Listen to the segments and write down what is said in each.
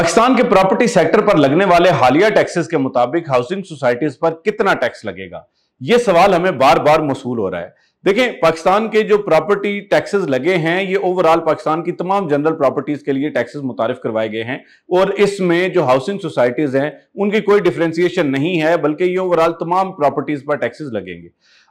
पाकिस्तान के property sector पर लगने वाले हालिया टैक्सेस के मुताबिक हाउसिंग सोसाइटीज पर कितना टैक्स लगेगा, यह सवाल हमें बार बार मौसूल हो रहा है। देखें, पाकिस्तान के जो प्रॉपर्टी टैक्सेस लगे हैं ये ओवरऑल पाकिस्तान की तमाम जनरल प्रॉपर्टीज के लिए टैक्सेस मुतारिफ करवाए गए हैं और इसमें जो हाउसिंग सोसाइटीज हैं उनकी कोई डिफरेंशिएशन नहीं है, बल्कि ये ओवरऑल तमाम प्रॉपर्टीज पर टैक्सेस लगेंगे।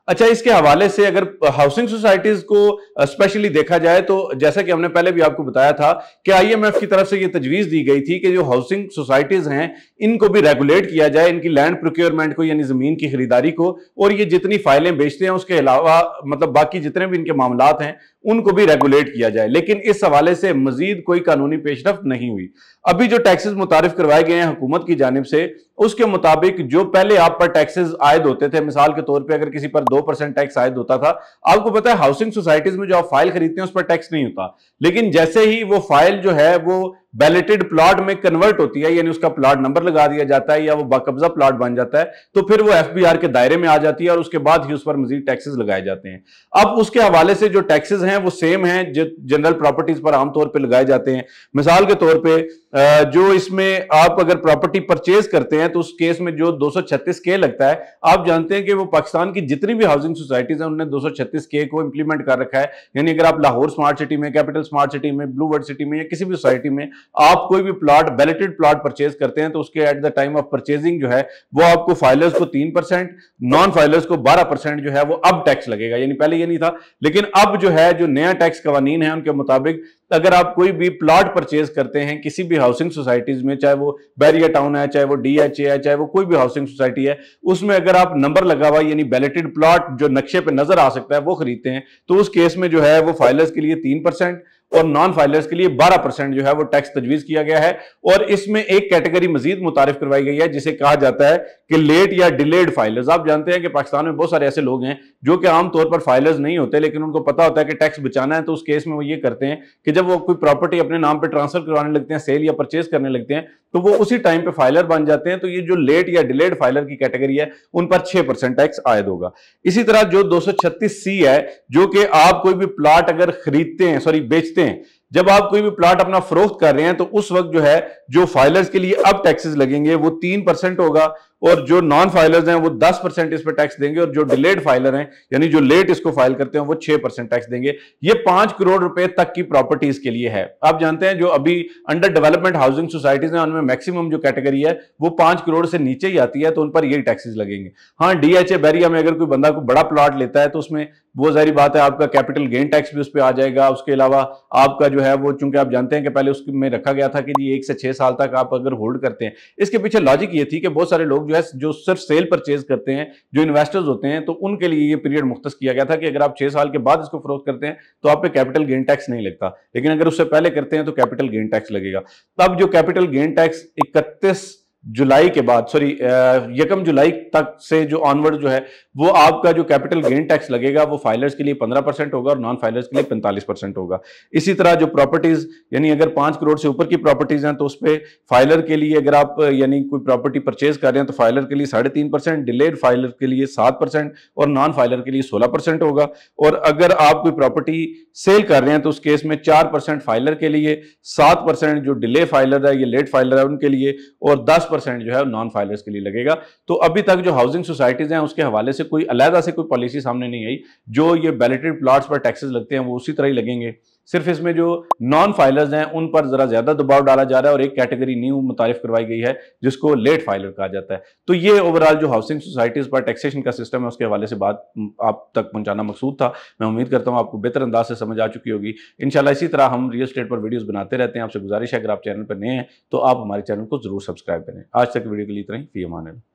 अच्छा, इसके हवाले से अगर हाउसिंग सोसाइटीज को स्पेशली देखा जाए तो जैसा कि हमने पहले भी आपको बताया था कि आईएमएफ की तरफ से यह तजवीज दी गई थी कि जो हाउसिंग सोसाइटीज हैं इनको भी रेगुलेट किया जाए, इनकी लैंड प्रोक्योरमेंट को यानी जमीन की खरीदारी को, और ये जितनी फाइलें बेचते हैं उसके अलावा मतलब बाकी जितने भी इनके मामलात हैं उनको भी रेगुलेट किया जाए। लेकिन इस हवाले से मजीद कोई कानूनी पेशरफ्त नहीं हुई। अभी जो टैक्सेस मुतारिफ करवाए गए हैं हुकूमत की जानिब से, उसके मुताबिक जो पहले आप पर टैक्सेस आयद होते थे, मिसाल के तौर पे अगर किसी पर 2% टैक्स आयद होता था, आपको पता है हाउसिंग सोसाइटीज में जो आप फाइल खरीदते हैं उस पर टैक्स नहीं होता। लेकिन जैसे ही वो फाइल जो है वो बैलेटेड प्लॉट में कन्वर्ट होती है, यानी उसका प्लॉट नंबर लगा दिया जाता है या वो बाकब्जा प्लॉट बन जाता है, तो फिर वो एफबीआर के दायरे में आ जाती है और उसके बाद ही उस पर मजीद टैक्सेस लगाए जाते हैं। अब उसके हवाले से जो टैक्सेस हैं वो सेम हैं जो जनरल प्रॉपर्टीज पर आमतौर पर लगाए जाते हैं। मिसाल के तौर पर जो इसमें आप अगर प्रॉपर्टी परचेज करते हैं तो उस केस में जो 236 के लगता है, आप जानते हैं कि वो पाकिस्तान की जितनी भी हाउसिंग सोसाइटीज हैं उन्होंने 236 के को इंप्लीमेंट कर रखा है। यानी अगर आप लाहौर स्मार्ट सिटी में, कैपिटल स्मार्ट सिटी में, ब्लू वर्ल्ड सिटी में या किसी भी सोसाइटी में आप कोई भी प्लॉट, बैलेटेड प्लॉट परचेज करते हैं तो उसके at the time of purchasing जो है वो आपको फाइलर्स को 3%, नॉन फाइलर्स को 12% जो है वो अब टैक्स लगेगा। यानी पहले ये नहीं था, लेकिन अब जो है जो नया टैक्स कवानीन है उनके मुताबिक अगर आप कोई भी प्लॉट परचेज करते हैं किसी भी हाउसिंग सोसाइटीज में, चाहे वो बैरिया टाउन है, चाहे वो डीएचए है, चाहे वो कोई भी हाउसिंग सोसाइटी है, उसमें अगर आप नंबर लगा हुआ यानी बैलेटेड प्लॉट जो नक्शे पे नजर आ सकता है वो खरीदते हैं, तो उस केस में जो है वो फाइलर्स के लिए 3% और नॉन फाइलर्स के लिए 12% जो है वो टैक्स तजवीज किया गया है। और इसमें एक कैटेगरी मजीद मुतारिफ करवाई गई है जिसे कहा जाता है कि लेट या डिलेड फाइलर्स। आप जानते हैं कि पाकिस्तान में बहुत सारे ऐसे लोग हैं जो कि आमतौर पर फाइलर्स नहीं होते, लेकिन उनको पता होता है कि टैक्स बचाना है, तो उस केस में वो ये करते हैं कि जब वो कोई प्रॉपर्टी अपने नाम पर ट्रांसफर करवाने लगते हैं, सेल या परचेज करने लगते हैं, तो वो उसी टाइम पे फाइलर बन जाते हैं। तो ये जो लेट या डिलेड फाइलर की कैटेगरी है उन पर 6% टैक्स आयद होगा। इसी तरह जो 236C है, जो कि आप कोई भी प्लॉट अगर खरीदते हैं, बेचते हैं, जब आप कोई भी प्लॉट अपना फरोख्त कर रहे हैं तो उस वक्त जो है जो फाइलर्स के लिए अब टैक्सेस लगेंगे वो 3% होगा और जो नॉन फाइलर्स हैं वो 10% इस पर टैक्स देंगे और जो डिलेड फाइलर हैं यानी जो लेट इसको फाइल करते हैं वो 6% टैक्स देंगे। ये 5 करोड़ रुपए तक की प्रॉपर्टीज के लिए है। आप जानते हैं जो अभी अंडर डेवलपमेंट हाउसिंग सोसाइटीज हैं उनमें मैक्सिमम जो कैटेगरी है वो 5 करोड़ से नीचे ही आती है, तो उन पर यही टैक्सेस लगेंगे। हाँ, डीएचए बैरिया में अगर कोई बंदा को बड़ा प्लॉट लेता है तो उसमें वो जाहिर बात है आपका कैपिटल गेन टैक्स भी उस पर आ जाएगा। उसके अलावा आपका जो है वो, चूंकि आप जानते हैं कि पहले उसमें रखा गया था कि जी 1 से 6 साल तक आप अगर होल्ड करते हैं, इसके पीछे लॉजिक ये थी कि बहुत सारे लोग जो है जो सिर्फ सेल परचेज करते हैं, जो इन्वेस्टर्स होते हैं, तो उनके लिए ये पीरियड मुख्तस किया गया था कि अगर आप 6 साल के बाद इसको फरोख्त करते हैं तो आप पे कैपिटल गेन टैक्स नहीं लगता, लेकिन अगर उससे पहले करते हैं तो कैपिटल गेन टैक्स लगेगा। तब जो कैपिटल गेन टैक्स 1 जुलाई के बाद 1 जुलाई तक से जो ऑनवर्ड जो है वो आपका जो कैपिटल गेन टैक्स लगेगा वो फाइलर्स के लिए 15% होगा और नॉन फाइलर्स के लिए 45% होगा। इसी तरह जो प्रॉपर्टीज यानी अगर 5 करोड़ से ऊपर की प्रॉपर्टीज हैं तो उस पर फाइलर के लिए अगर आप यानी कोई प्रॉपर्टी परचेज कर रहे हैं तो फाइलर के लिए 3.5%, डिलेड फाइलर के लिए 7% और नॉन फाइलर के लिए 16% होगा। और अगर आप कोई प्रॉपर्टी सेल कर रहे हैं तो उस केस में 4% फाइलर के लिए, 7% जो डिले फाइलर है, ये लेट फाइलर है उनके लिए, और 10% जो है नॉन फाइलर्स के लिए लगेगा। तो अभी तक जो हाउसिंग सोसाइटीज हैं उसके हवाले से कोई अलहदा से कोई पॉलिसी सामने नहीं आई। जो ये बैलेटेड प्लॉट्स पर टैक्सेस लगते हैं वो उसी तरह ही लगेंगे, सिर्फ इसमें जो नॉन फाइलर्स हैं उन पर जरा ज्यादा दबाव डाला जा रहा है और एक कैटेगरी न्यू मुतारिफ करवाई गई है जिसको लेट फाइलर कहा जाता है। तो ये ओवरऑल जो हाउसिंग सोसाइटीज पर टैक्सेशन का सिस्टम है उसके हवाले से बात आप तक पहुंचाना मकसूद था। मैं उम्मीद करता हूं आपको बेहतर अंदाज से समझ आ चुकी होगी। इंशाल्लाह इसी तरह हम रियल एस्टेट पर वीडियोस बनाते रहते हैं। आपसे गुजारिश है अगर आप चैनल पर नए हैं तो आप हमारे चैनल को जरूर सब्सक्राइब करें। आज तक वीडियो के लिए इतना ही। फी अमान अल्लाह।